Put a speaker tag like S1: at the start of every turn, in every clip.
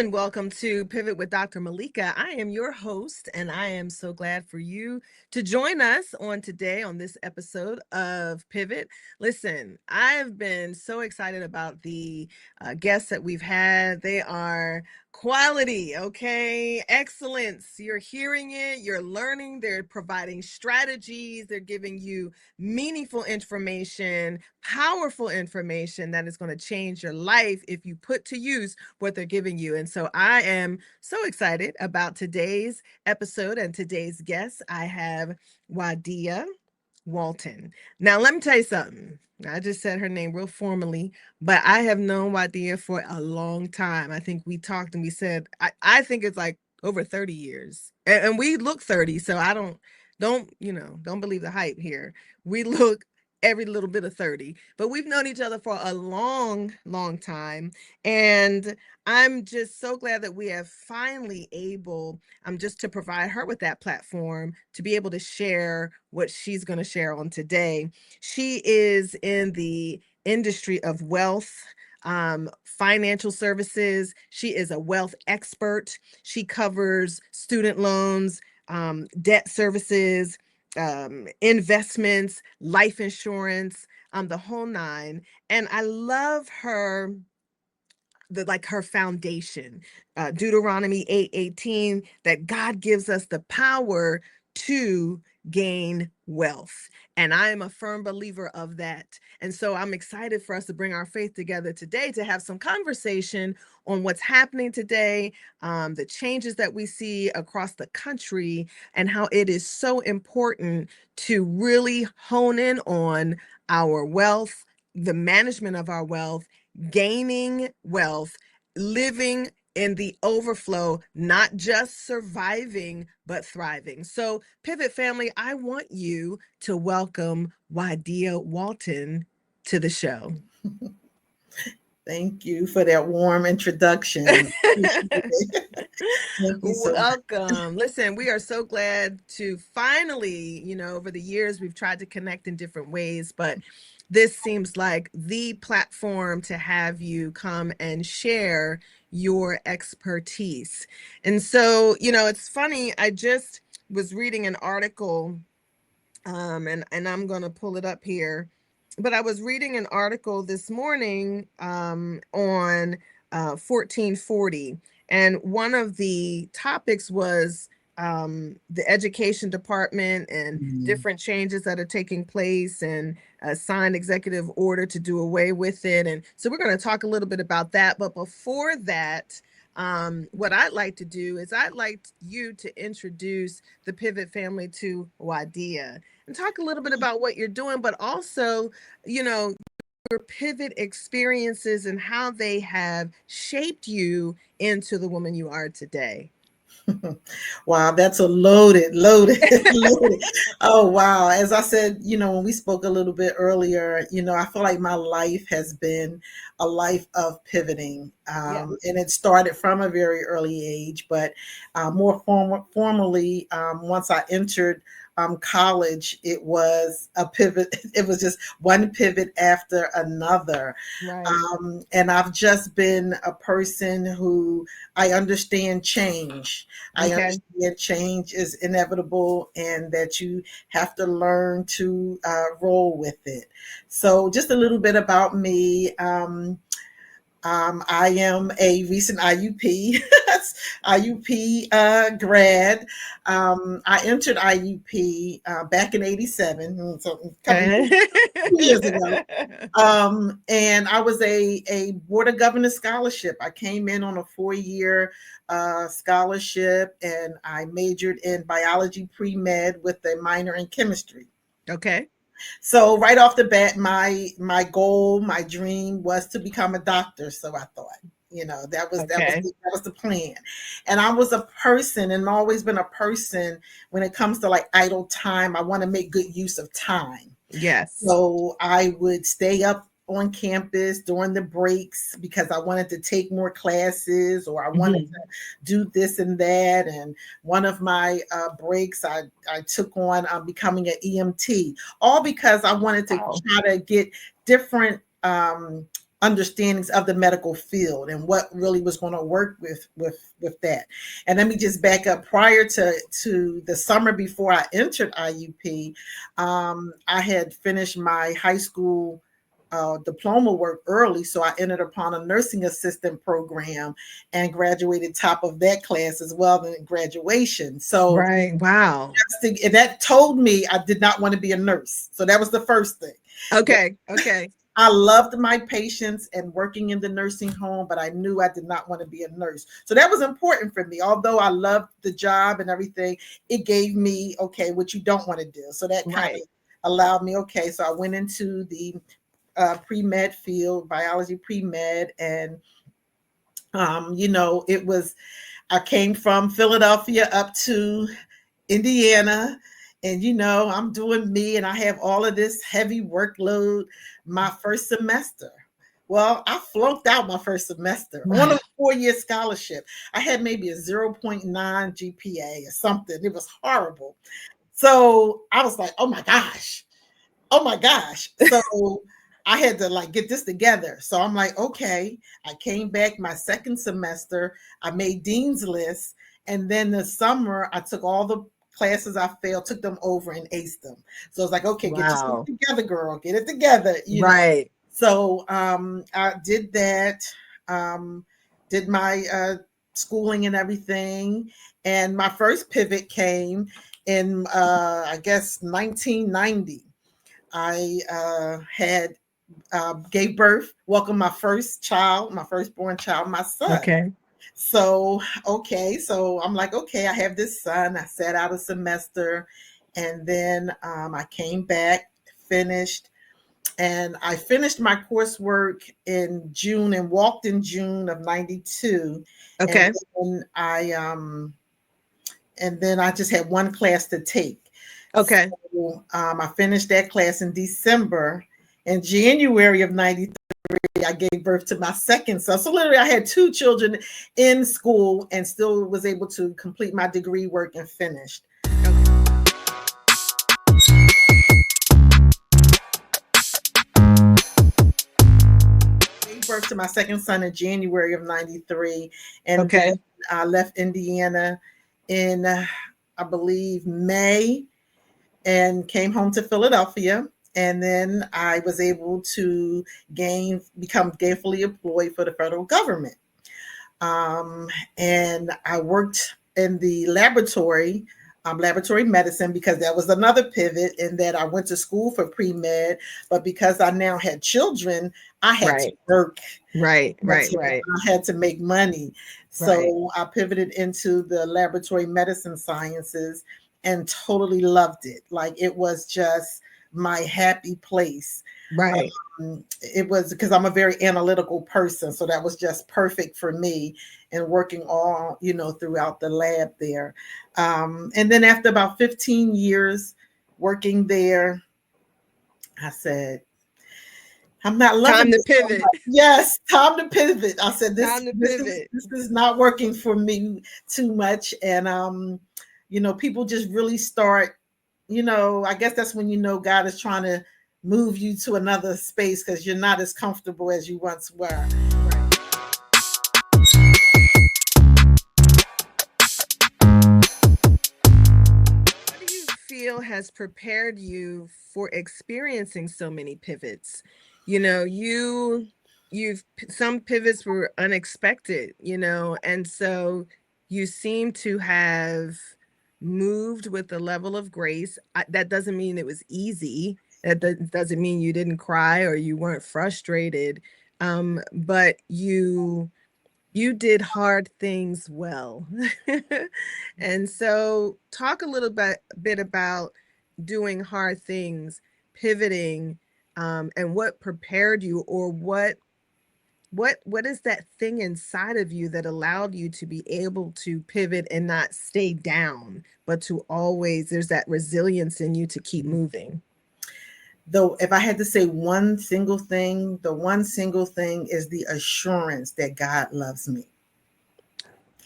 S1: And welcome to Pivot with Dr. Malaika. I am your host, and I am so glad for you to join us on today on this episode of Pivot. Listen, I've been so excited about the guests that we've had. They are quality, okay? Excellence. You're hearing it, you're learning, they're providing strategies, they're giving you meaningful information, powerful information that is going to change your life if you put to use what they're giving you. And so I am so excited about today's episode and today's guest. I have Wadeea Walton. Now, let me tell you something. I just said her name real formally, but I have known Wadeea for a long time. I think we talked and we said, I think it's like over 30 years. And we look 30, so I don't believe the hype here. We look every little bit of 30, but we've known each other for a long, long time. And I'm just so glad that we have finally able just to provide her with that platform to be able to share what she's going to share on today. She is in the industry of wealth, financial services. She is a wealth expert. She covers student loans, debt services, investments, life insurance, the whole nine. And I love her her foundation, Deuteronomy 8:18, that God gives us the power to gain wealth. And I am a firm believer of that. And so I'm excited for us to bring our faith together today to have some conversation on what's happening today, the changes that we see across the country, and how it is so important to really hone in on our wealth, the management of our wealth, gaining wealth, living in the overflow, not just surviving, but thriving. So, Pivot family, I want you to welcome Wadeea Walton to the show.
S2: Thank you for that warm introduction. Thank you so much.
S1: Welcome. Listen, we are so glad to finally, over the years, we've tried to connect in different ways, but this seems like the platform to have you come and share your expertise. And so, it's funny, I just was reading an article, and I'm going to pull it up here, but I was reading an article this morning on 1440. And one of the topics was the education department and different changes that are taking place, and a signed executive order to do away with it. And so we're going to talk a little bit about that. But before that, what I'd like to do is I'd like you to introduce the Pivot family to Wadeea and talk a little bit about what you're doing, but also, your pivot experiences and how they have shaped you into the woman you are today.
S2: Wow, that's a loaded, loaded. Oh, wow. As I said, when we spoke a little bit earlier, I feel like my life has been a life of pivoting.
S1: Yeah.
S2: And it started from a very early age, but more formally, once I entered college, it was a pivot. It was just one pivot after another.
S1: Right.
S2: And I've just been a person who I understand change. I
S1: Okay.
S2: understand change is inevitable and that you have to learn to roll with it. So, just a little bit about me. I am a recent IUP grad. I entered IUP back in '87, so a couple years ago. And I was a Board of Governors scholarship. I came in on a 4-year scholarship, and I majored in biology pre-med with a minor in chemistry.
S1: Okay.
S2: So right off the bat, my goal, my dream was to become a doctor. So I thought, that was the plan. And I was a person, and always been a person when it comes to like idle time. I want to make good use of time.
S1: Yes.
S2: So I would stay up on campus during the breaks because I wanted to take more classes, or I wanted to do this and that. And one of my breaks, I took on becoming an EMT, all because I wanted to try to get different understandings of the medical field and what really was going to work with that. And let me just back up. Prior to the summer before I entered IUP, I had finished my high school diploma work early, so I entered upon a nursing assistant program and graduated top of that class as well in graduation. So
S1: Right. Wow.
S2: that told me I did not want to be a nurse. So that was the first thing.
S1: Okay. Okay.
S2: I loved my patients and working in the nursing home, but I knew I did not want to be a nurse. So that was important for me. Although I loved the job and everything, it gave me, okay, what you don't want to do. So that kind of allowed me, okay. So I went into the pre-med field, biology pre-med. And, it was, I came from Philadelphia up to Indiana, and I'm doing me, and I have all of this heavy workload my first semester. Well, I flunked out my first semester on a 4-year scholarship. I had maybe a 0.9 GPA or something. It was horrible. So I was like, oh my gosh. Oh my gosh. So I had to like get this together. So I'm like, okay. I came back my second semester. I made dean's list. And then the summer, I took all the classes I failed, took them over and aced them. So it's like, okay, get yourself together, girl. Get it together. Know. So I did that, did my schooling and everything. And my first pivot came in, I guess, 1990. I had gave birth, welcomed my first child, my firstborn child, my son.
S1: Okay.
S2: So, so I'm like, okay, I have this son. I sat out a semester, and then I came back, finished, and I finished my coursework in June and walked in June of 92.
S1: Okay.
S2: And then I just had one class to take.
S1: Okay.
S2: So, I finished that class in December. In January of 93, I gave birth to my second son. So literally I had 2 children in school and still was able to complete my degree work and finished. Gave birth to my second son in January of 93. And then I left Indiana in, I believe, May, and came home to Philadelphia. And then I was able to become gainfully employed for the federal government. And I worked in the laboratory medicine, because that was another pivot in that I went to school for pre-med, but because I now had children, I had to work.
S1: Right.
S2: I had to make money. So I pivoted into the laboratory medicine sciences and totally loved it. Like, it was just my happy place. It was because I'm a very analytical person. So that was just perfect for me, and working all, throughout the lab there. And then after about 15 years working there, I said, I'm not loving
S1: time to pivot.
S2: Yes, time to pivot. I said, this is not working for me too much. And, people just really start, I guess that's when God is trying to move you to another space, because you're not as comfortable as you once were.
S1: What do you feel has prepared you for experiencing so many pivots? Some pivots were unexpected, and so you seem to have moved with a level of grace. That doesn't mean it was easy. That doesn't mean you didn't cry or you weren't frustrated. But you did hard things well. And so talk a little bit about doing hard things, pivoting, and what prepared you, or what is that thing inside of you that allowed you to be able to pivot and not stay down, but to always, there's that resilience in you to keep moving?
S2: Though, if I had to say one single thing, the one single thing is the assurance that God loves me.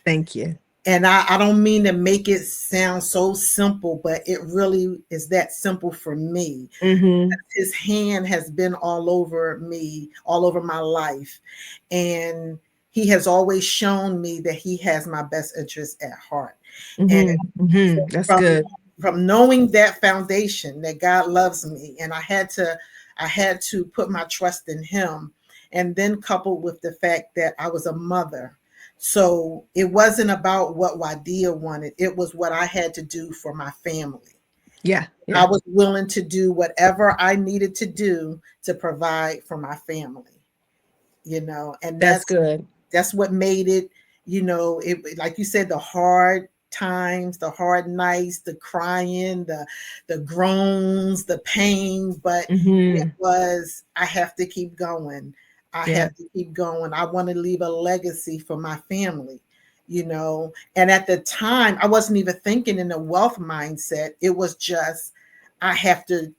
S1: Thank you.
S2: And I don't mean to make it sound so simple, but it really is that simple for me.
S1: Mm-hmm.
S2: His hand has been all over me, all over my life. And he has always shown me that he has my best interest at heart. And
S1: Mm-hmm. Mm-hmm. That's
S2: from
S1: good.
S2: from knowing that foundation that God loves me, and I had to put my trust in him, and then coupled with the fact that I was a mother. So it wasn't about what Wadeea wanted, it was what I had to do for my family.
S1: Yeah.
S2: I
S1: Yeah.
S2: was willing to do whatever I needed to do to provide for my family, and
S1: That's good.
S2: that's what made it, it, like you said, the hard times, the hard nights, the crying, the groans, the pain, but it
S1: Mm-hmm.
S2: was, I have to keep going. I
S1: Yeah.
S2: have to keep going. I want to leave a legacy for my family. And at the time I wasn't even thinking in a wealth mindset. It was just, I have to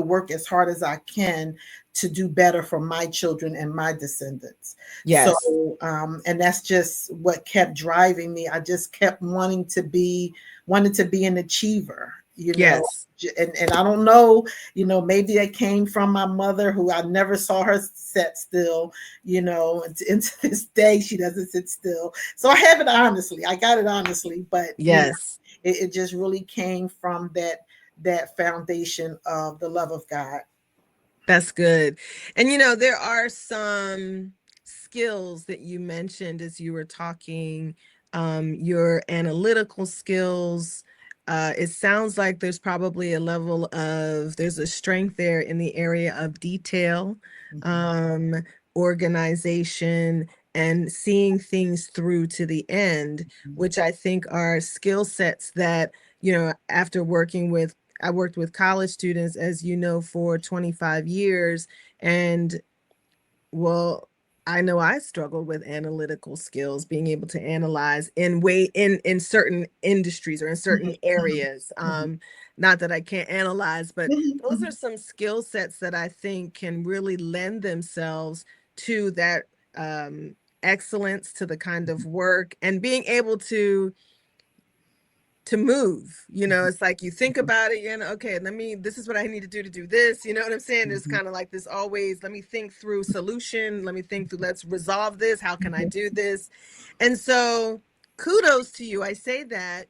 S2: work as hard as I can to do better for my children and my descendants. So,
S1: Yes.
S2: and that's just what kept driving me. I just kept wanting to be an achiever,
S1: Yes.
S2: and I don't know, maybe that came from my mother, who I never saw her sit still, into this day, she doesn't sit still. So I got it honestly, but
S1: Yes.
S2: it just really came from that foundation of the love of God.
S1: That's good. And there are some skills that you mentioned as you were talking, your analytical skills. It sounds like there's probably there's a strength there in the area of detail,
S2: Mhm.
S1: um, organization, and seeing things through to the end, which I think are skill sets that, after I worked with college students, as you know, for 25 years. And well, I know I struggled with analytical skills, being able to analyze in certain industries or in
S2: Mhm.
S1: certain areas.
S2: Mhm.
S1: Not that I can't analyze, but
S2: Mhm.
S1: those are
S2: Mhm.
S1: some skill sets that I think can really lend themselves to that excellence, to the kind of work, and being able to move. It's like you think about it, okay, this is what I need to do this. You know what I'm saying? There's
S2: Mhm.
S1: kind of like this always, let me think through solution. Let me think through, let's resolve this. How can I
S2: Mhm.
S1: do this? And so kudos to you. I say that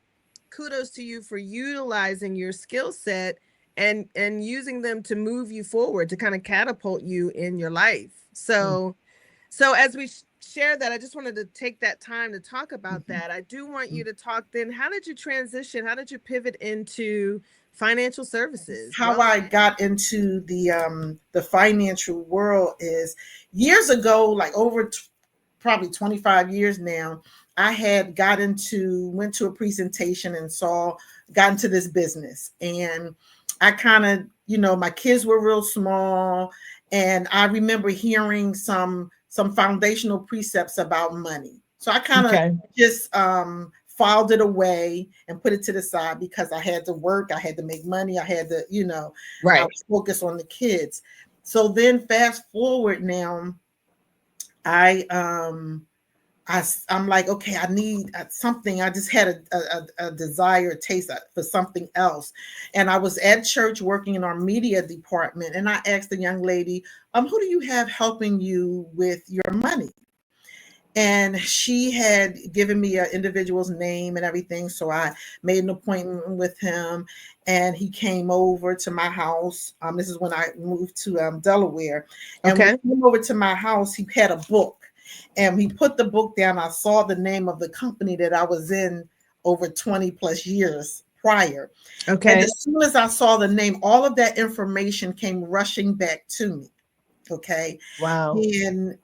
S1: kudos to you for utilizing your skill set and using them to move you forward, to kind of catapult you in your life. So as we share that, I just wanted to take that time to talk about
S2: Mhm.
S1: that. I do want
S2: Mhm.
S1: you to talk then. How did you transition? How did you pivot into financial services,
S2: How
S1: wealth
S2: I
S1: management?
S2: got into the financial world is years ago, like over probably 25 years now. I had went to a presentation and got into this business, and I kind of, my kids were real small, and I remember hearing some foundational precepts about money. So I kind of
S1: Okay.
S2: just filed it away and put it to the side because I had to work, I had to make money, I had to, I
S1: Right.
S2: was focused on the kids. So then fast forward now, I um I'm like, okay, I need something. I just had a desire, a taste for something else. And I was at church working in our media department. And I asked the young lady, who do you have helping you with your money? And she had given me an individual's name and everything. So I made an appointment with him, and he came over to my house. This is when I moved to Delaware. And when
S1: Okay.
S2: he came over to my house, he had a book, and he put the book down. I saw the name of the company that I was in over 20 plus years prior. And
S1: Okay.
S2: as soon as I saw the name, all of that information came rushing back to me. Okay.
S1: Wow.
S2: And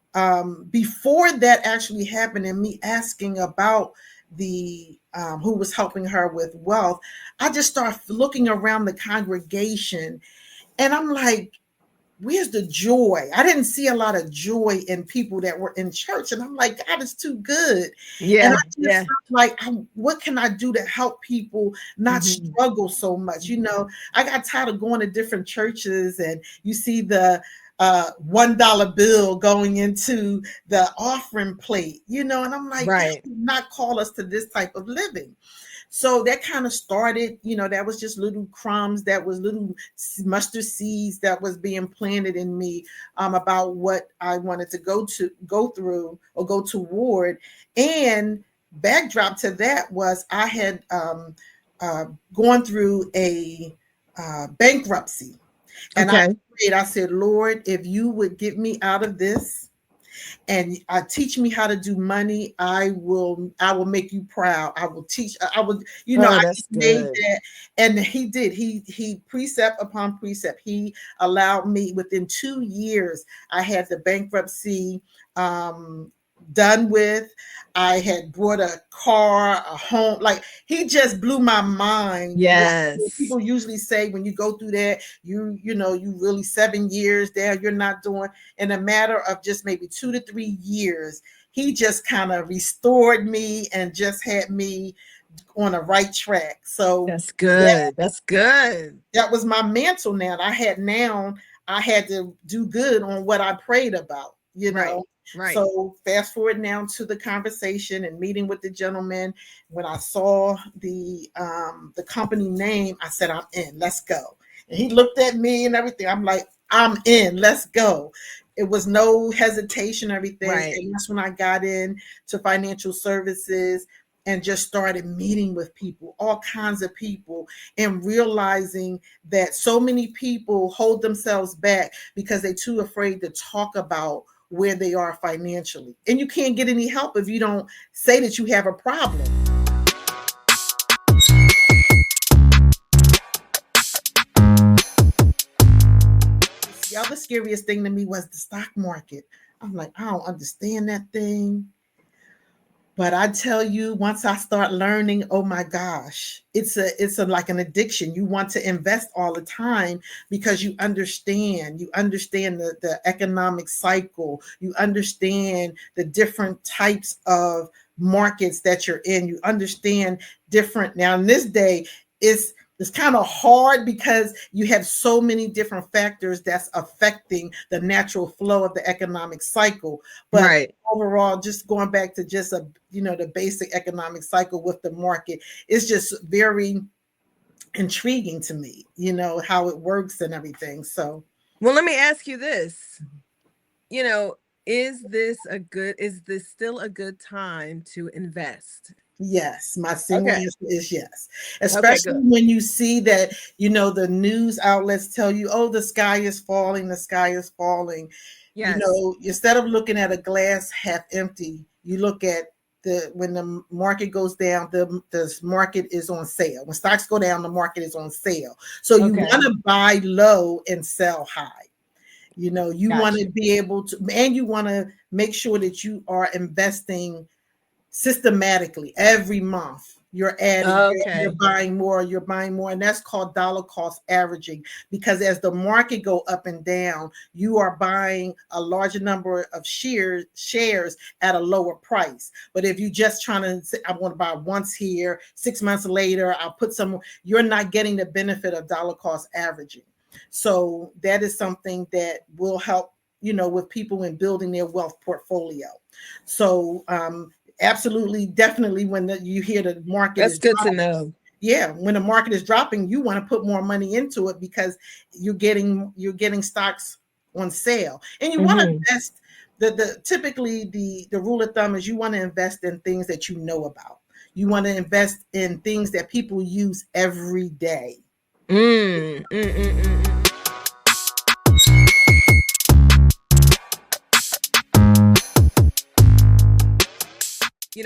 S2: before that actually happened, and me asking about the who was helping her with wealth, I just started looking around the congregation, and I'm like, where's the joy? I didn't see a lot of joy in people that were in church. And I'm like, God is too good. And I
S1: Yeah.
S2: just
S1: Yeah.
S2: felt like, what can I do to help people not
S1: Hmm.
S2: struggle so much? I got tired of going to different churches, and you see $1 bill going into the offering plate, and I'm like, that
S1: Right.
S2: would not call us to this type of living. So that kind of started, that was just little crumbs, that was little mustard seeds that was being planted in me, about what I wanted to go through or go toward. And backdrop to that was I had uh, gone through a bankruptcy. And I
S1: Okay.
S2: prayed, I said, Lord, if you would get me out of this, and teach me how to do money, I will make you proud. I will teach. I will,
S1: Oh,
S2: I
S1: that's
S2: just made
S1: good.
S2: that. And he did. He precept upon precept. He allowed me, within 2 years, I had the bankruptcy done with. I had bought a car, a home. Like, he just blew my mind.
S1: Yes.
S2: People usually say when you go through that, you really 7 years there, you're not doing. In a matter of just maybe 2 to 3 years, he just kind of restored me and just had me on a right track. So
S1: That's good. That's good.
S2: that was my mantle. Now I had to do good on what I prayed about.
S1: Right. Right.
S2: So fast forward now to the conversation and meeting with the gentleman. When I saw the company name, I said, I'm in, let's go. And he looked at me and everything. I'm like, I'm in, let's go. It was no hesitation, everything.
S1: Right.
S2: And that's when I got in to financial services and just started meeting with people, all kinds of people, and realizing that so many people hold themselves back because they're too afraid to talk about where they are financially. And you can't get any help if you don't say that you have a problem. The other scariest thing to me was the stock market. I'm like, I don't understand that thing. But I tell you, once I start learning, oh my gosh, it's a like an addiction. You want to invest all the time because you understand the economic cycle. You understand the different types of markets that you're in. You understand different. Now in this day, it's kind of hard because you have so many different factors that's affecting the natural flow of the economic cycle. But
S1: Right.
S2: overall, just going back to just the basic economic cycle with the market, is just very intriguing to me, how it works and everything. So
S1: Well, let me ask you this. You know, is this still a good time to invest?
S2: yes, my single
S1: Okay.
S2: answer is yes.
S1: Okay,
S2: Especially
S1: good.
S2: when you see that, the news outlets tell you, oh, the sky is falling, the sky is falling.
S1: Yes.
S2: Instead of looking at a glass half empty, you look at when the market goes down, the market is on sale. When stocks go down, the market is on sale. So you
S1: Okay.
S2: want to buy low and sell high. You want
S1: Got
S2: to
S1: you.
S2: be able to, and you want to make sure that you are investing systematically every month. You're adding, you're
S1: Okay.
S2: buying more, and that's called dollar cost averaging. Because as the market go up and down, you are buying a larger number of shares at a lower price. But if you just trying to say, I want to buy once here, 6 months later, I'll put some, you're not getting the benefit of dollar cost averaging. So that is something that will help, with people in building their wealth portfolio. So absolutely, definitely, when you hear the market
S1: That's
S2: is
S1: good to
S2: dropping,
S1: know.
S2: yeah, when the market is dropping, you want to put more money into it because you're getting stocks on sale, and you want to
S1: Hmm.
S2: invest. The typically the rule of thumb is you want to invest in things that you know about. You want to invest in things that people use every day.
S1: Mm, mm, mm, mm, mm.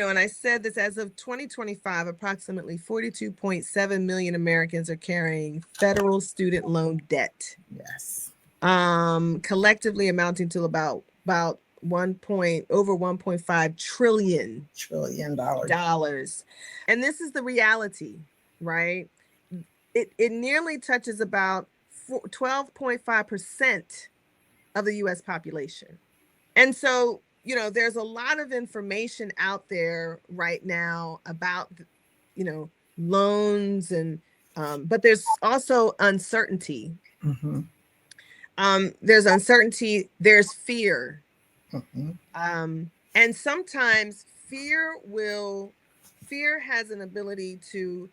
S1: And I said this, as of 2025, approximately 42.7 million Americans are carrying federal student loan debt,
S2: Yes,
S1: collectively amounting to about over 1.5 trillion
S2: $1 trillion.
S1: dollars. And this is the reality, right? It nearly touches about 12.5% of the US population. And so, there's a lot of information out there right now about, loans, and but there's also uncertainty.
S2: Mm-hmm.
S1: There's uncertainty, there's fear.
S2: Mm-hmm.
S1: And sometimes fear has an ability to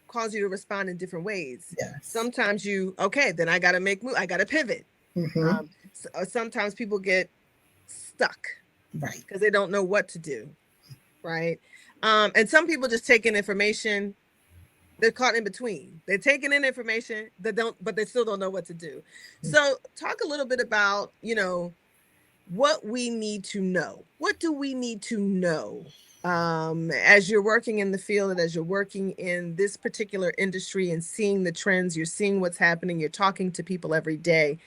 S1: cause you to respond in different ways.
S2: Yes.
S1: Sometimes okay, then I got to I got to pivot.
S2: Mm-hmm.
S1: Sometimes people get stuck
S2: Right.
S1: because they don't know what to do. Right. And some people just take in information. They're caught in between. They're taking in information but they still don't know what to do. So talk a little bit about, what we need to know. What do we need to know as you're working in the field and as you're working in this particular industry and seeing the trends, you're seeing what's happening, you're talking to people every day.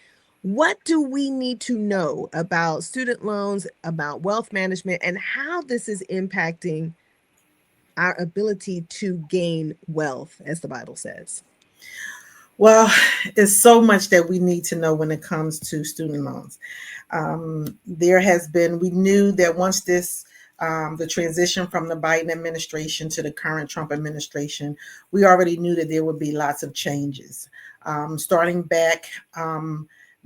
S1: What do we need to know about student loans, about wealth management, and how this is impacting our ability to gain wealth, as the Bible says?
S2: Well, it's so much that we need to know when it comes to student loans. We knew that once the transition from the Biden administration to the current Trump administration, we already knew that there would be lots of changes. Starting back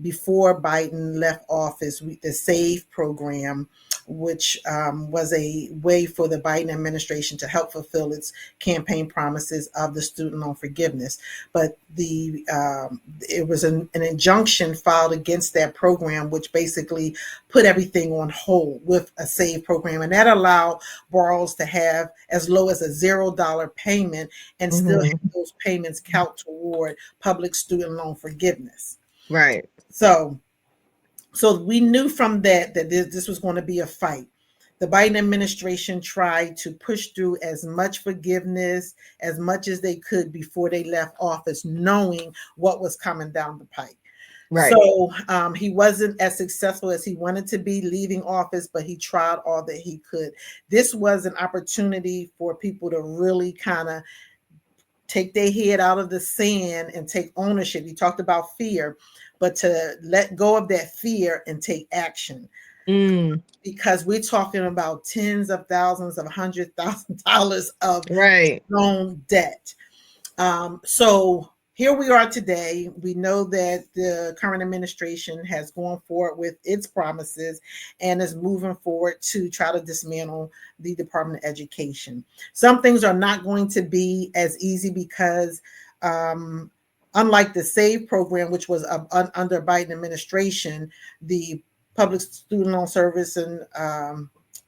S2: before Biden left office, the SAVE program, which was a way for the Biden administration to help fulfill its campaign promises of the student loan forgiveness. But it was an injunction filed against that program, which basically put everything on hold with a SAVE program, and that allowed borrowers to have as low as a $0 payment and still have those payments count toward public student loan forgiveness.
S1: Right.
S2: So we knew from that this was going to be a fight. The Biden administration tried to push through as much forgiveness as much as they could before they left office, knowing what was coming down the pike. Right. So he wasn't as successful as he wanted to be leaving office, but he tried all that he could. This was an opportunity for people to really kind of take their head out of the sand and take ownership. You talked about fear, but to let go of that fear and take action. Because we're talking about tens of thousands of $100,000 of loan debt. So here we are today. We know that the current administration has gone forward with its promises and is moving forward to try to dismantle the Department of Education. Some things are not going to be as easy because unlike the SAVE program, which was under Biden administration, the public student loan service and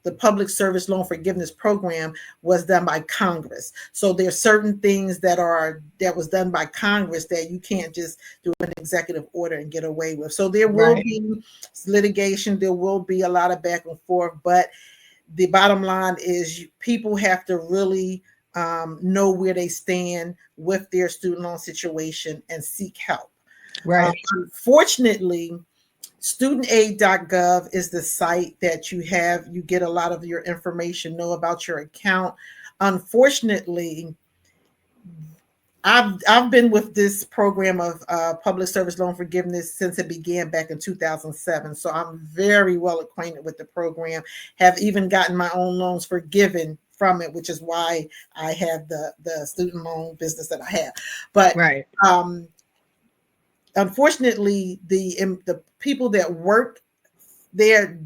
S2: the public service loan forgiveness program was done by Congress. So there are certain things that was done by Congress that you can't just do an executive order and get away with. So there will be litigation, there will be a lot of back and forth, but the bottom line is people have to really know where they stand with their student loan situation and seek help. Unfortunately, studentaid.gov is the site that you get a lot of your information, know about your account. Unfortunately, I've been with this program of public service loan forgiveness since it began back in 2007. So I'm very well acquainted with the program, have even gotten my own loans forgiven from it, which is why I have the student loan business that I have. But unfortunately, the people that work there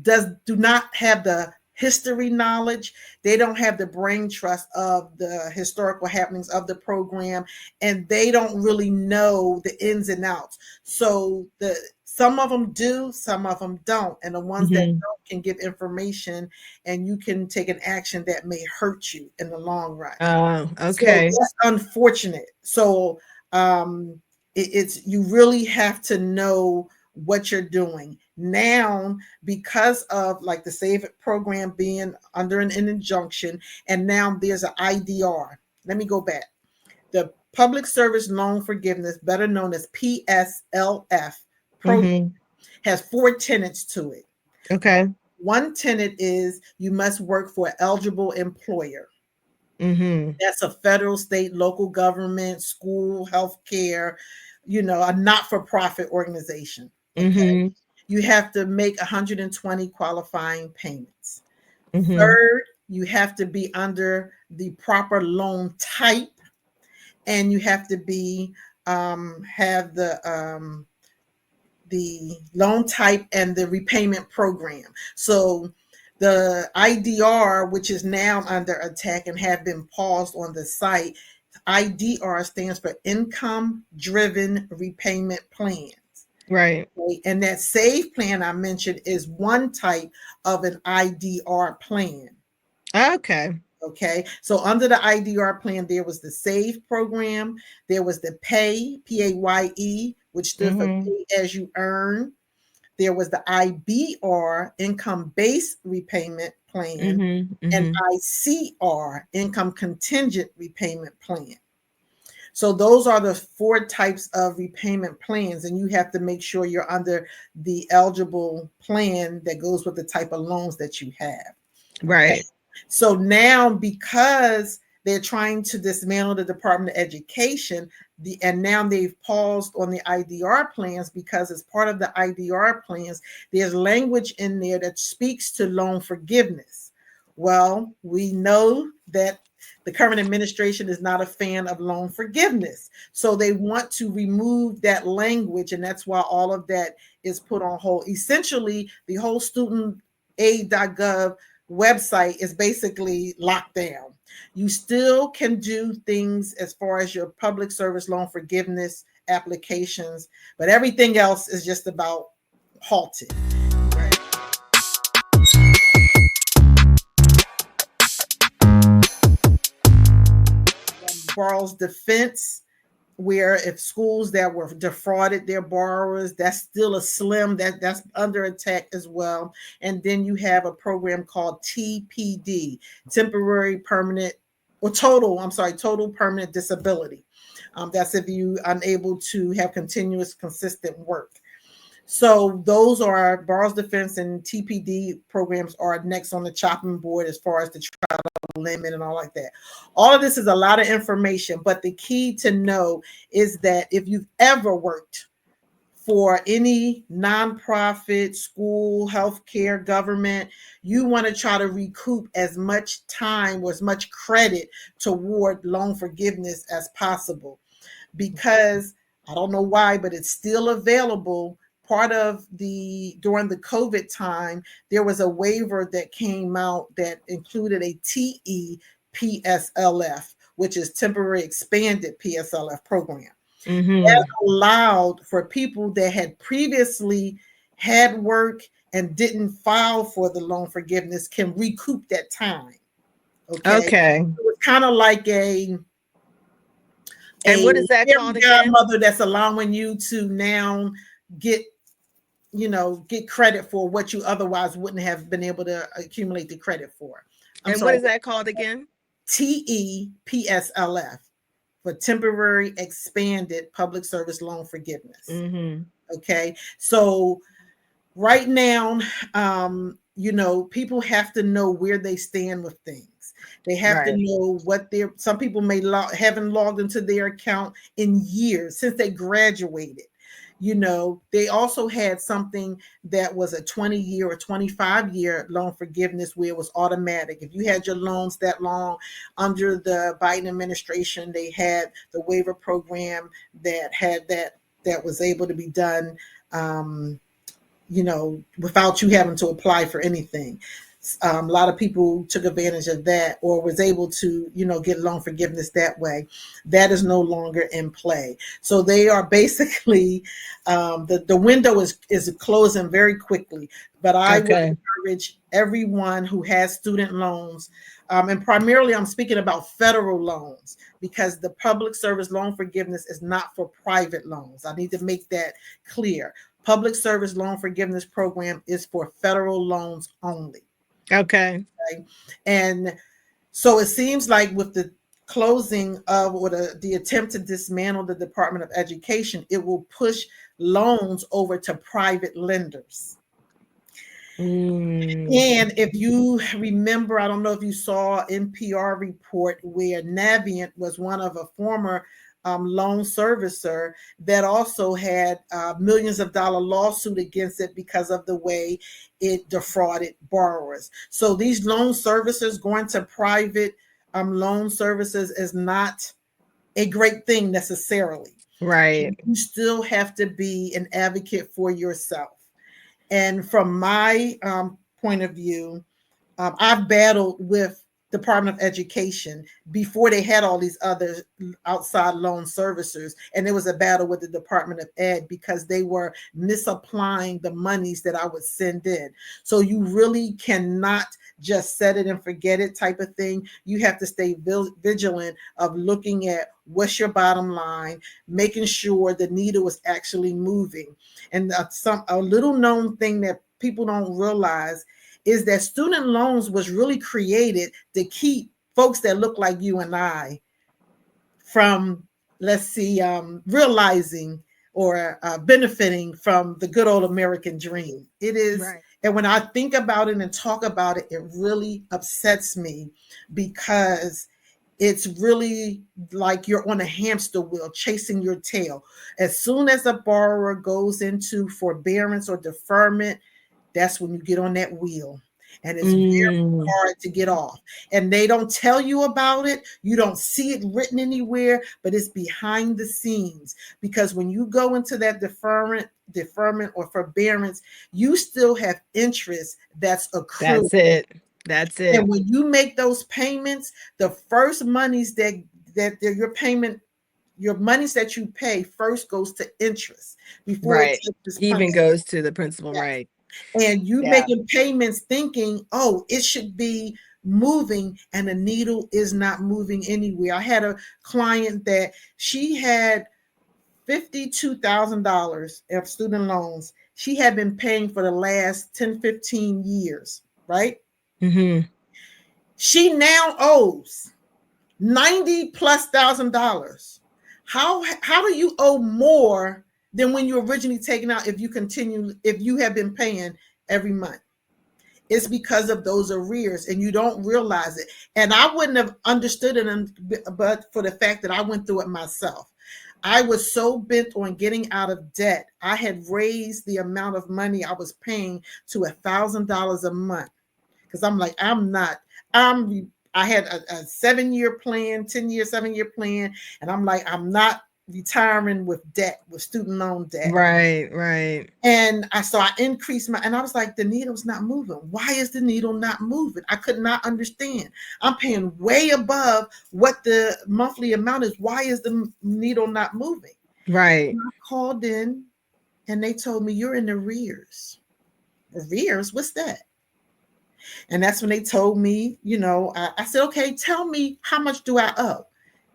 S2: do not have the history knowledge. They don't have the brain trust of the historical happenings of the program, and they don't really know the ins and outs. So some of them do, some of them don't, and the ones that don't can give information, and you can take an action that may hurt you in the long run.
S1: Okay.
S2: So that's unfortunate. So it's you really have to know what you're doing now, because of like the SAVE program being under an injunction, and now there's an IDR. Let me go back. The Public Service Loan Forgiveness, better known as PSLF program, has 4 tenets to it.
S1: Okay.
S2: One tenet is you must work for an eligible employer. That's a federal, state, local government, school, healthcare, a not-for-profit organization. Okay. You have to make 120 qualifying payments. Third, you have to be under the proper loan type, and you have to have the loan type and the repayment program. So the IDR, which is now under attack and have been paused on the site, IDR stands for Income Driven Repayment Plans.
S1: Right.
S2: Okay? And that SAVE plan I mentioned is one type of an IDR plan.
S1: Okay.
S2: Okay, so under the IDR plan, there was the SAVE program, there was the PAYE, which stood for Pay As You Earn. There was the IBR, Income Based Repayment Plan, and ICR, Income Contingent Repayment Plan. So those are the four types of repayment plans, and you have to make sure you're under the eligible plan that goes with the type of loans that you have.
S1: Right. Okay.
S2: So now, because they're trying to dismantle the Department of Education, and now they've paused on the IDR plans, because as part of the IDR plans, there's language in there that speaks to loan forgiveness. Well, we know that the current administration is not a fan of loan forgiveness. So they want to remove that language, and that's why all of that is put on hold. Essentially, the whole studentaid.gov website is basically locked down. You still can do things as far as your public service loan forgiveness applications, but everything else is just about halted. Right. Borrower's defense, where if schools that were defrauded their borrowers, that's still a slim, that's under attack as well. And then you have a program called TPD, total permanent disability. That's if you unable to have continuous, consistent work. So those are Borrower's Defense and TPD programs are next on the chopping board as far as the trial limit and all like that. All of this is a lot of information, but the key to know is that if you've ever worked for any nonprofit, school, healthcare, government, you want to try to recoup as much time or as much credit toward loan forgiveness as possible, because I don't know why, but it's still available. During the COVID time, there was a waiver that came out that included a TEPSLF, which is temporary expanded PSLF program. That allowed for people that had previously had work and didn't file for the loan forgiveness can recoup that time. Okay. It was kind of like
S1: and what is that called again?
S2: Godmother that's allowing you to now get credit for what you otherwise wouldn't have been able to accumulate the credit for.
S1: What is that called again?
S2: TEPSLF, for temporary expanded public service loan forgiveness. Okay. So right now, people have to know where they stand with things. They have to know what some people haven't logged into their account in years since they graduated. They also had something that was a 20-year or 25-year loan forgiveness where it was automatic. If you had your loans that long under the Biden administration, they had the waiver program that was able to be done, without you having to apply for anything. A lot of people took advantage of that or was able to, get loan forgiveness that way. That is no longer in play. So they are basically, the window is closing very quickly. But I would encourage everyone who has student loans, and primarily I'm speaking about federal loans, because the public service loan forgiveness is not for private loans. I need to make that clear. Public service loan forgiveness program is for federal loans only. Okay. And so it seems like with the closing of or the attempt to dismantle the Department of Education, it will push loans over to private lenders. And if you remember, I don't know if you saw NPR report where Navient was one of a former loan servicer that also had millions of dollar lawsuit against it because of the way it defrauded borrowers. So these loan servicers going to private loan services is not a great thing necessarily.
S1: Right.
S2: You still have to be an advocate for yourself. And from my point of view, I've battled with Department of Education before they had all these other outside loan servicers, and there was a battle with the Department of Ed because they were misapplying the monies that I would send in. So you really cannot just set it and forget it type of thing. You have to stay vigilant of looking at what's your bottom line, making sure the needle is actually moving. And a little known thing that people don't realize is that student loans was really created to keep folks that look like you and I from, let's see, realizing or benefiting from the good old American dream. It is,
S1: Right.
S2: and when I think about it and talk about it, it really upsets me because it's really like you're on a hamster wheel chasing your tail. As soon as a borrower goes into forbearance or deferment, that's when you get on that wheel. And it's very
S1: Mm.
S2: hard to get off. And they don't tell you about it. You don't see it written anywhere, but it's behind the scenes. Because when you go into that deferment or forbearance, you still have interest that's accrued.
S1: That's it. That's
S2: And
S1: it.
S2: when you make those payments, the first monies your payment, your monies that you pay first goes to interest before it
S1: Right.
S2: touches
S1: Even
S2: principal.
S1: goes to the principal,
S2: Yes.
S1: right?
S2: And you
S1: Yeah.
S2: making payments thinking, oh, it should be moving, and the needle is not moving anywhere. I had a client that she had $52,000 of student loans. She had been paying for the last 10, 15 years, right?
S1: Mm-hmm.
S2: She now owes 90 plus $1,000. How do you owe more than when you originally taken out if you have been paying every month? It's because of those arrears and you don't realize it. And I wouldn't have understood it but for the fact that I went through it myself. I was so bent on getting out of debt. I had raised the amount of money I was paying to $1,000 a month because I'm like, I had a 7-year plan, 10-year, 7-year plan, and I'm like, I'm not retiring with debt, with student loan debt.
S1: Right, right.
S2: And I increased and I was like, the needle's not moving. Why is the needle not moving? I could not understand. I'm paying way above what the monthly amount is. Why is the needle not moving?
S1: Right.
S2: And I called in and they told me, you're in arrears. Arrears? What's that? And that's when they told me, I said, okay, tell me, how much do I owe?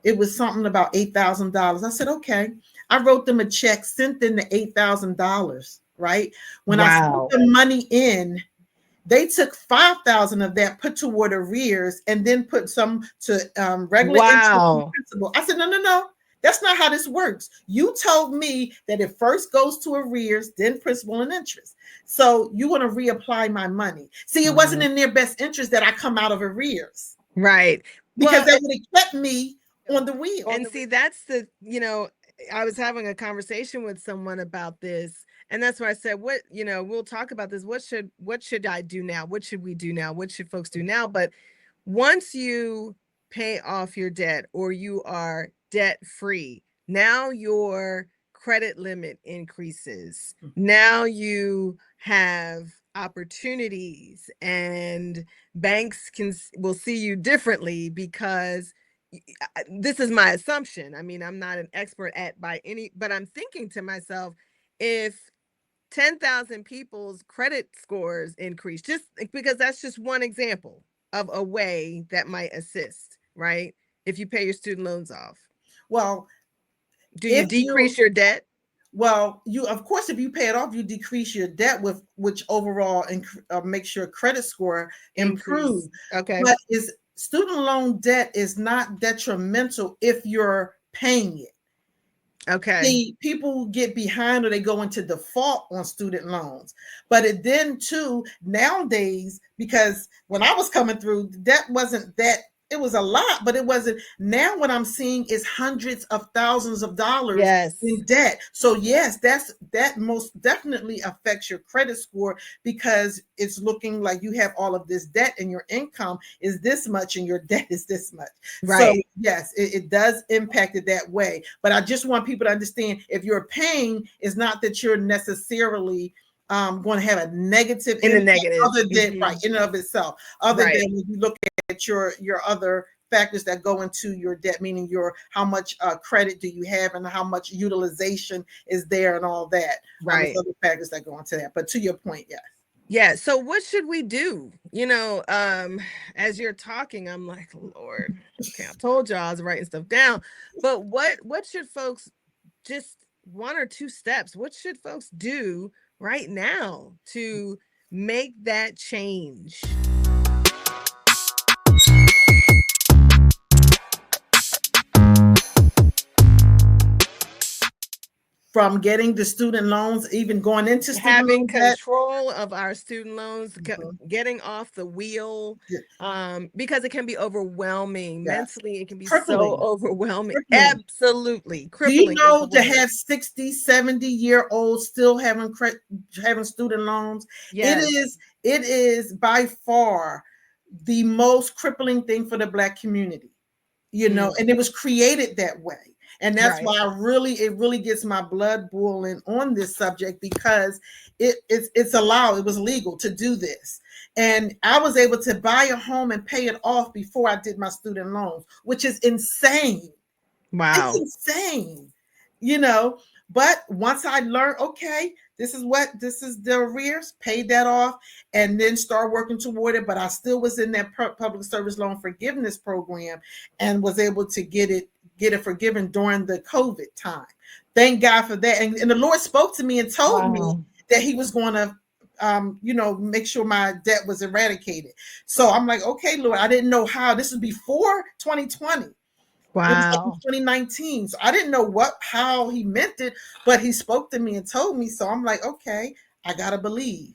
S2: It was something about $8,000. I said, okay. I wrote them a check, sent them the $8,000, right? When I sent
S1: Wow.
S2: the money in, they took 5,000 of that, put toward arrears, and then put some to regular interest and
S1: Wow.
S2: principal. I said, no, no, no. That's not how this works. You told me that it first goes to arrears, then principal and interest. So you want to reapply my money. See, it wasn't in their best interest that I come out of arrears
S1: Right.
S2: because
S1: Well,
S2: that would have kept me on the wheel.
S1: and see, that's I was having a conversation with someone about this, and that's why I said, we'll talk about this. What should I do now? What should we do now? What should folks do now? But once you pay off your debt or you are debt free, now your credit limit increases. Now you have opportunities, and banks will see you differently because this is my assumption. I mean, I'm not an expert at by any, but I'm thinking to myself, if 10,000 people's credit scores increase, just because that's just one example of a way that might assist, right? If you pay your student loans off,
S2: Well,
S1: do you
S2: if you
S1: decrease your debt?
S2: Well, you of course, if you pay it off, you decrease your debt with which overall makes your credit score improve.
S1: Increase. Okay.
S2: But is student loan debt is not detrimental if you're paying it.
S1: Okay.
S2: See, people get behind or they go into default on student loans. But it then too nowadays, because when I was coming through, the debt wasn't that it was a lot, but it wasn't. Now what I'm seeing is hundreds of thousands of dollars
S1: Yes.
S2: in debt. So yes, that most definitely affects your credit score, because it's looking like you have all of this debt and your income is this much and your debt is this much. So
S1: Right.
S2: yes, it does impact it that way. But I just want people to understand, if you're paying, it's not that you're necessarily going to have a negative
S1: In the
S2: impact,
S1: negative.
S2: other than right
S1: Mhm.
S2: in and of itself, other
S1: Right.
S2: than when you look at your other factors that go into your debt, meaning your how much credit do you have and how much utilization is there and all that. There's
S1: Right.
S2: other factors that go into that. But to your point, yes.
S1: Yeah. So what should we do? As you're talking, I'm like, Lord, okay, I told y'all I was writing stuff down. But what should folks, just one or two steps, what should folks do right now to make that change?
S2: From getting the student loans, even going into student
S1: Having
S2: loan debt.
S1: control of our student loans,
S2: Mhm.
S1: getting off the wheel,
S2: Yeah.
S1: because it can be overwhelming
S2: Yes.
S1: mentally. It can be so
S2: Crippling.
S1: overwhelming.
S2: Crippling.
S1: Absolutely,
S2: Do you
S1: crippling is
S2: know
S1: the
S2: to
S1: word.
S2: have 60, 70-year olds still having student loans? It
S1: Yes.
S2: is by far the most crippling thing for the Black community,
S1: Mm,
S2: and it was created that way. And that's
S1: right.
S2: why it really gets my blood boiling on this subject, because it's allowed, it was legal to do this. And I was able to buy a home and pay it off before I did my student loans, which is insane. It's
S1: Wow.
S2: insane, you know. But once I learned, okay, this is the arrears, paid that off, and then start working toward it. But I still was in that public service loan forgiveness program, and was able to get it forgiven during the COVID time. Thank God for that. And the Lord spoke to me and told me
S1: Wow.
S2: that He was going to make sure my debt was eradicated. So I'm like, okay, Lord, I didn't know how. This was before 2020. It was like in
S1: Wow.
S2: 2019. So I didn't know how he meant it, but he spoke to me and told me. So I'm like, okay, I gotta believe,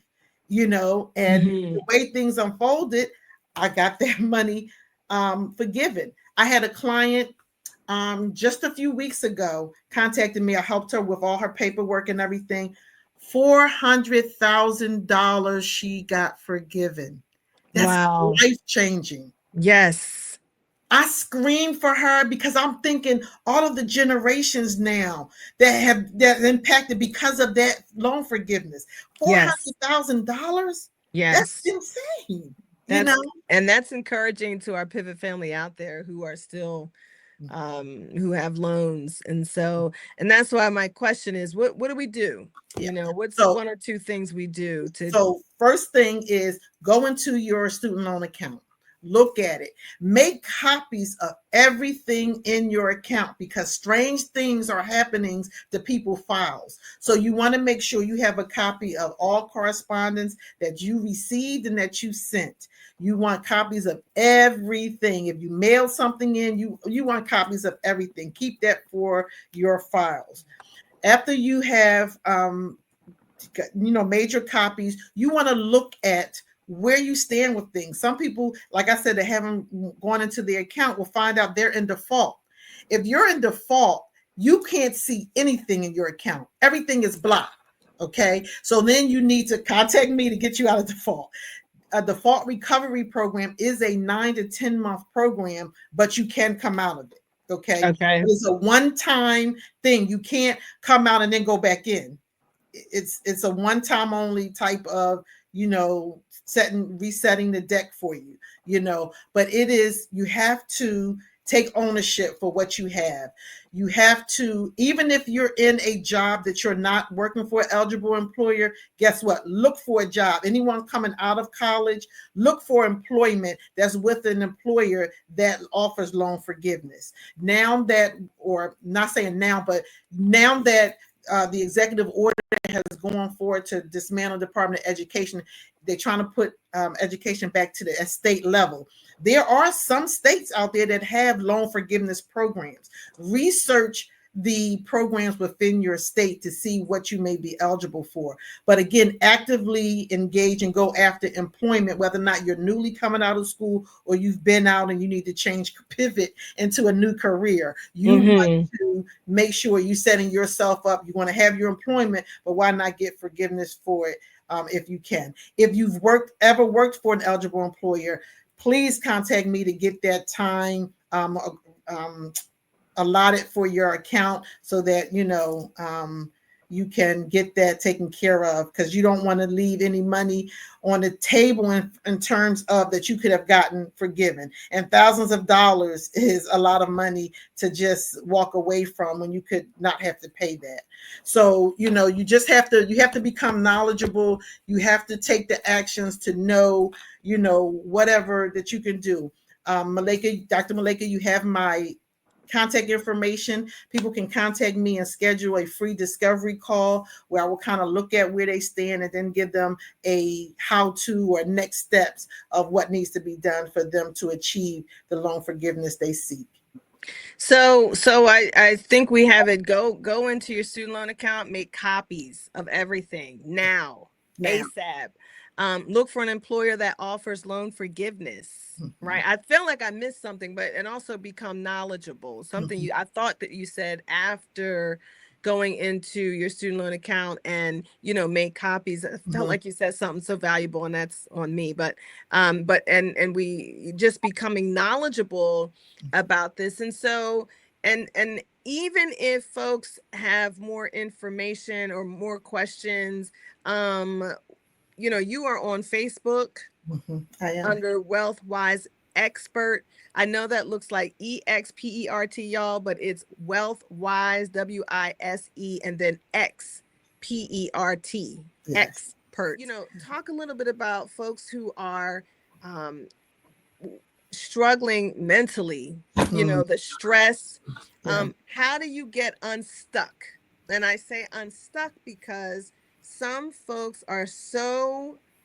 S2: and the
S1: Mhm.
S2: way things unfolded, I got that money forgiven. I had a client just a few weeks ago contacted me. I helped her with all her paperwork and everything. $400,000 she got forgiven. That's
S1: Wow.
S2: life changing.
S1: Yes.
S2: I scream for her, because I'm thinking all of the generations now that impacted because of that loan forgiveness. Four
S1: Yes.
S2: hundred thousand dollars. That's
S1: Yes.
S2: insane. You know.
S1: That's and that's encouraging to our pivot family out there who are still who have loans. And that's why my question is, what do we do?
S2: Yeah.
S1: What's
S2: So
S1: one or two things we do to
S2: So first thing is go into your student loan account. Look at it. Make copies of everything in your account, because strange things are happening to people's files. So you want to make sure you have a copy of all correspondence that you received and that you sent. You want copies of everything. If you mail something in, you want copies of everything. Keep that for your files. After you have major copies, you want to look at where you stand with things. Some people, like I said, that haven't gone into their account will find out they're in default. If you're in default, you can't see anything in your account. Everything is blocked. Okay. So then you need to contact me to get you out of default. A default recovery program is a 9 to 10 month program, but you can come out of it. Okay.
S1: okay.
S2: It's a one-time thing. You can't come out and then go back in. It's a one-time only type of resetting the deck for you. But you have to take ownership for what you have. You have to, even if you're in a job that you're not working for an eligible employer, guess what? Look for a job. Anyone coming out of college, look for employment that's with an employer that offers loan forgiveness. Now that, or not saying now, but now that the executive order has gone forward to dismantle the Department of Education, they're trying to put education back to the state level. There are some states out there that have loan forgiveness programs. Research the programs within your state to see what you may be eligible for. But again, actively engage and go after employment, whether or not you're newly coming out of school or you've been out and you need to change, pivot into a new career. You want to make sure you're setting yourself up. You want to have your employment, but why not get forgiveness for it if you can? If you've ever worked for an eligible employer, please contact me to get that time allotted for your account so that you can get that taken care of, because you don't want to leave any money on the table in terms of that you could have gotten forgiven. And thousands of dollars is a lot of money to just walk away from when you could not have to pay that. So you have to become knowledgeable. You have to take the actions to know whatever that you can do. Dr. Malaika, you have my contact information. People can contact me and schedule a free discovery call where I will kind of look at where they stand and then give them a how-to or next steps of what needs to be done for them to achieve the loan forgiveness they seek.
S1: So I think we have it. Go into your student loan account, make copies of everything now. ASAP. Look for an employer that offers loan forgiveness, right? I feel like I missed something, and also become knowledgeable. Something I thought that you said after going into your student loan account and make copies. I felt like you said something so valuable, and that's on me. But we just becoming knowledgeable about this. And so and even if folks have more information or more questions, you are on Facebook.
S2: I am.
S1: Under Wealth Wise Expert. I know that looks like EXPERT, y'all, but it's Wealth Wise, WISE, and then XPERT,
S2: Yes.
S1: Expert. Talk a little bit about folks who are struggling mentally, the stress. How do you get unstuck? And I say unstuck because some folks are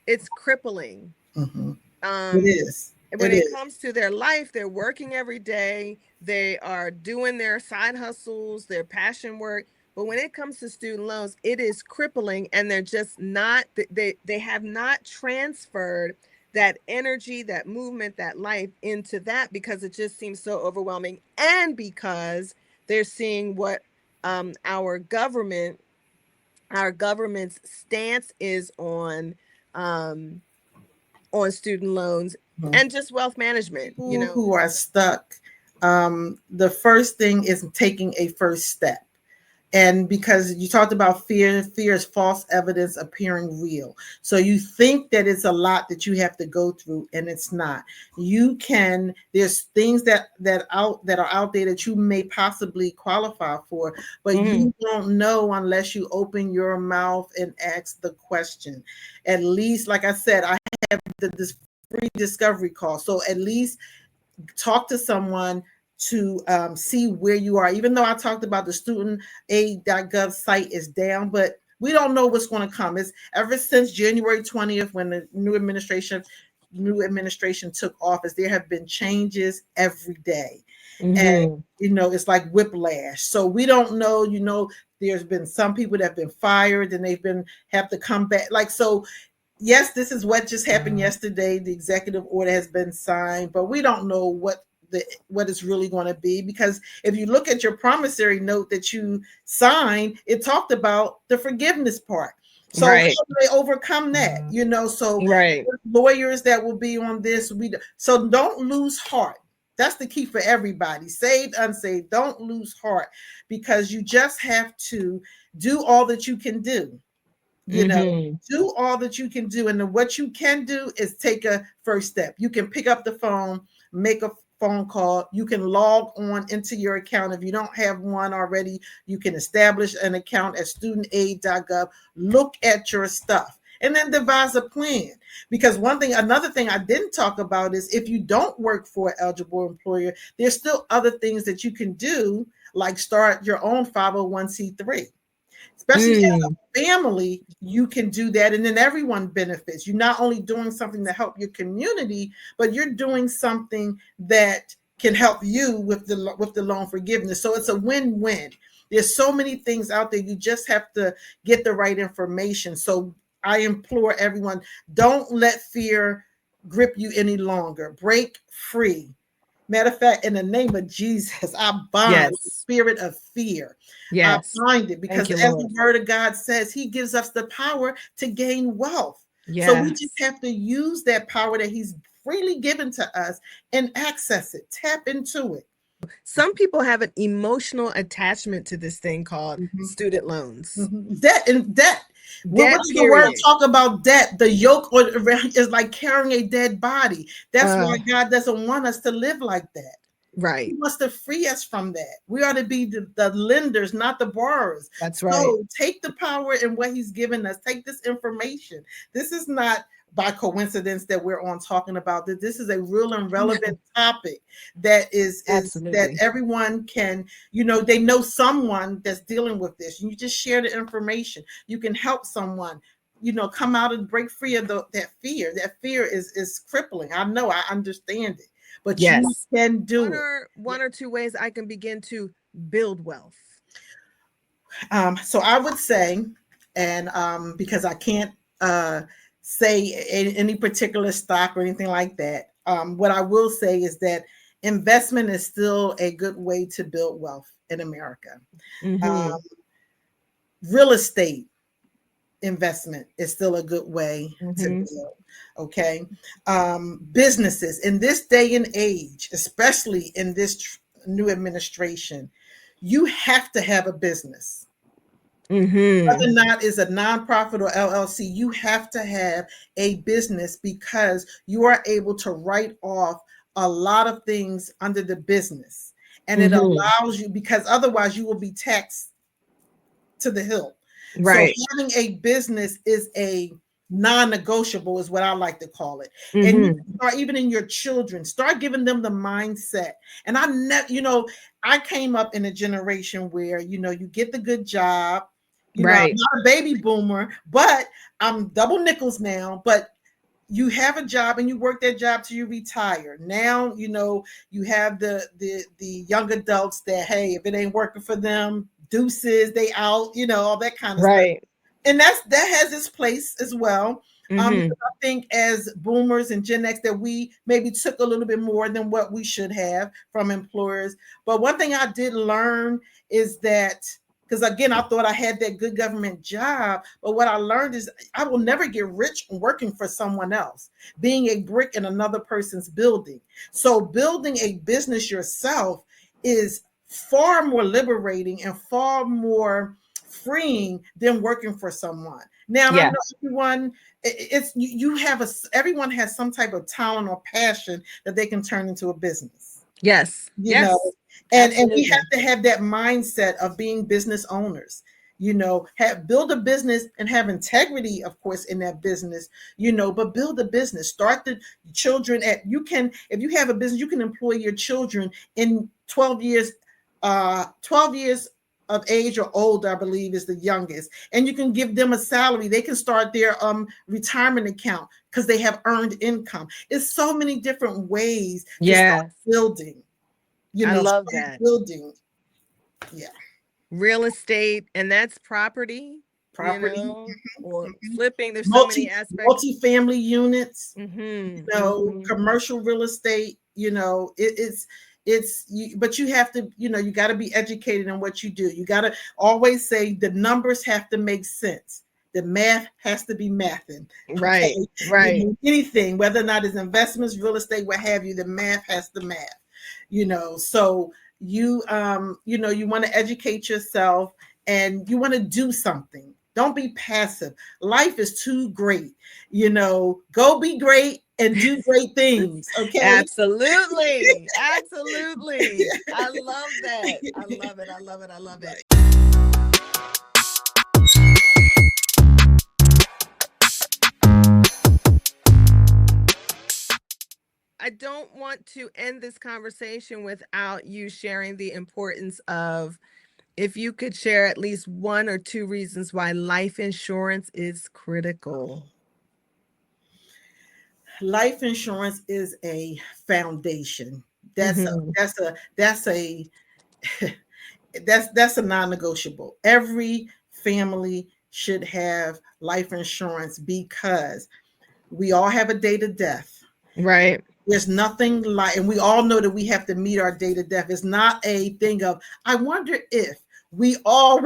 S1: it's crippling.
S2: It is.
S1: When it comes to their life, they're working every day. They are doing their side hustles, their passion work. But when it comes to student loans, it is crippling, and they're just not, they have not transferred that energy, that movement, that life into that, because it just seems so overwhelming. And because they're seeing what our government's stance is on student loans and just wealth management.
S2: People who are stuck, the first thing is taking a first step. And because you talked about fear is false evidence appearing real. So you think that it's a lot that you have to go through, and it's not. There's things that are out there that you may possibly qualify for, but you don't know unless you open your mouth and ask the question. At least, like I said, I have this free discovery call. So at least talk to someone to see where you are. Even though I talked about the studentaid.gov site is down, but we don't know what's going to come. It's ever since January 20th, when the new administration took office, there have been changes every day. And it's like whiplash. So we don't know, there's been some people that have been fired and have to come back. Yes, this is what just happened yesterday. The executive order has been signed, but we don't know what it's really going to be, because if you look at your promissory note that you signed, it talked about the forgiveness part. So how do they overcome that? So lawyers that will be on this. So don't lose heart. That's the key for everybody, saved, unsaved. Don't lose heart, because you just have to do all that you can do. Do all that you can do. And then what you can do is take a first step. You can pick up the phone, make a phone call. You can log on into your account. If you don't have one already, you can establish an account at studentaid.gov. Look at your stuff and then devise a plan. Because another thing I didn't talk about is, if you don't work for an eligible employer, there's still other things that you can do, like start your own 501c3. Especially as a family, you can do that, and then everyone benefits. You're not only doing something to help your community, but you're doing something that can help you with the loan forgiveness. So it's a win-win. There's so many things out there. You just have to get the right information. So I implore everyone, don't let fear grip you any longer. Break free. Matter of fact, in the name of Jesus, I bind the
S1: Yes.
S2: spirit of fear. I
S1: Yes.
S2: bind it
S1: Thank
S2: because,
S1: you,
S2: as the
S1: Lord.
S2: word of God says, He gives us the power to gain wealth. So we just
S1: Yes.
S2: have to use that power that He's freely given to us and access it, tap into it.
S1: Some people have an emotional attachment to this thing called
S2: Mhm.
S1: student loans.
S2: Debt and debt. What
S1: Debt,
S2: does the word
S1: period.
S2: talk about debt? The yoke is like carrying a dead body. That's why
S1: Uh,
S2: God doesn't want us to live like that. He
S1: right.
S2: wants to free us from that. We ought to be the lenders, not the borrowers.
S1: That's right.
S2: So take the power in what He's given us. Take this information. This is not by coincidence that we're on talking about that. This is a real and relevant topic that is that
S1: Absolutely.
S2: everyone can, they know someone that's dealing with this. You just share the information. You can help someone, come out and break free of that fear. That fear is crippling. I know, I understand it, but you
S1: Yes.
S2: can do
S1: What
S2: it.
S1: are one or two ways I can begin to build wealth?
S2: So I would say, and because I can't say any particular stock or anything like that, what I will say is that investment is still a good way to build wealth in America.
S1: Mm-hmm.
S2: Real estate investment is still a good way to
S1: Mm-hmm.
S2: build. Okay. Businesses in this day and age, especially in this new administration, you have to have a business.
S1: Mm-hmm.
S2: Whether or not is a nonprofit or LLC, you have to have a business because you are able to write off a lot of things under the business. And it
S1: Mm-hmm.
S2: allows you, because otherwise you will be taxed to the hilt. So
S1: Right.
S2: having a business is a non-negotiable, is what I like to call it. And you
S1: Mm-hmm.
S2: start, even in your children, start giving them the mindset. And I came up in a generation where, you get the good job. I'm
S1: Right.
S2: not a baby boomer, but I'm double nickels now. But you have a job and you work that job till you retire. Now, you have the young adults that, hey, if it ain't working for them, deuces, they out, all that kind of stuff.
S1: Right.
S2: And that has its place as well.
S1: Mm-hmm.
S2: Because I think as boomers and Gen X that we maybe took a little bit more than what we should have from employers. But one thing I did learn is that, because again, I thought I had that good government job, but what I learned is I will never get rich working for someone else, being a brick in another person's building. So building a business yourself is far more liberating and far more freeing than working for someone. Now, I
S1: Yeah.
S2: know everyone, it's you have everyone has some type of talent or passion that they can turn into a business,
S1: Yes.
S2: you know,
S1: Yes.
S2: and we
S1: Absolutely.
S2: have to have that mindset of being business owners. Build a business and have integrity, of course, in that business, but build a business. Start the children if you have a business, you can employ your children in 12 years, 12 years of age or older, I believe is the youngest. And you can give them a salary. They can start their retirement account because they have earned income. It's so many different ways to start
S1: Yes.
S2: building,
S1: I love
S2: start
S1: that.
S2: building. Yeah.
S1: Real estate, and that's property,
S2: Property.
S1: or
S2: Mhm.
S1: flipping. There's so many aspects.
S2: Multi-family units,
S1: Mm-hmm. Mm-hmm.
S2: commercial real estate, but you have to, you got to be educated in what you do. You got to always say the numbers have to make sense. The math has to be mathing.
S1: Right.
S2: Okay.
S1: Right.
S2: Anything, whether or not it's investments, real estate, what have you, the math has to math. So you want to educate yourself and you want to do something. Don't be passive. Life is too great. Go be great and do great things. Okay.
S1: Absolutely. Absolutely. I love that. I love it. I love it. I love it. I don't want to end this conversation without you sharing the importance of, if you could share at least one or two reasons why life insurance is critical.
S2: Life insurance is a foundation. That's
S1: Mm-hmm.
S2: that's a non-negotiable. Every family should have life insurance because we all have a date of death.
S1: Right.
S2: There's nothing like, and we all know that we have to meet our date of death. It's not a thing of, I wonder if we all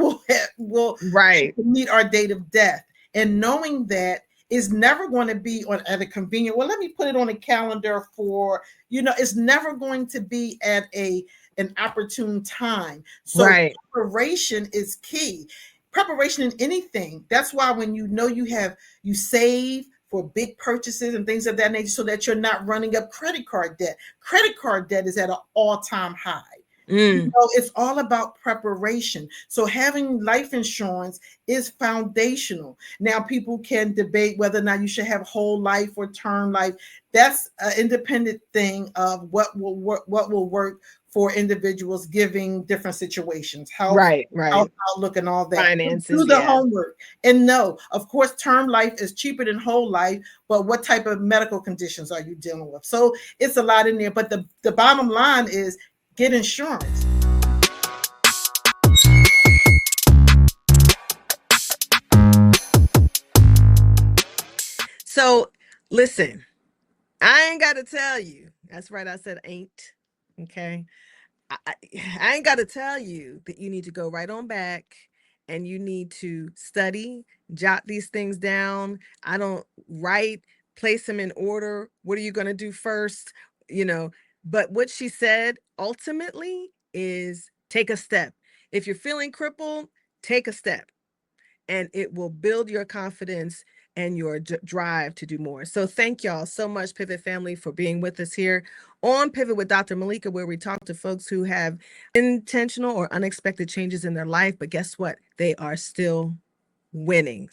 S2: will
S1: Right.
S2: meet our date of death. And knowing that is never going to be on at a convenient, well, let me put it on a calendar for, it's never going to be at an opportune time. So
S1: Right.
S2: preparation is key. Preparation in anything. That's why when you save for big purchases and things of that nature so that you're not running up credit card debt. Credit card debt is at an all-time high. It's all about preparation. So having life insurance is foundational. Now, people can debate whether or not you should have whole life or term life. That's an independent thing of what will work for individuals giving different situations, health,
S1: right.
S2: outlook, and all that.
S1: Finances,
S2: Do the homework. And no, of course, term life is cheaper than whole life, but what type of medical conditions are you dealing with? So it's a lot in there. But the bottom line is get insurance.
S1: So listen, I ain't got to tell you. That's right. I said ain't. Okay. I ain't got to tell you that you need to go right on back and you need to study, jot these things down. I don't write, place them in order. What are you going to do first? But what she said ultimately is take a step. If you're feeling crippled, take a step and it will build your confidence and your drive to do more. So thank y'all so much, Pivot family, for being with us here on Pivot with Dr. Malaika, where we talk to folks who have intentional or unexpected changes in their life, but guess what? They are still winning.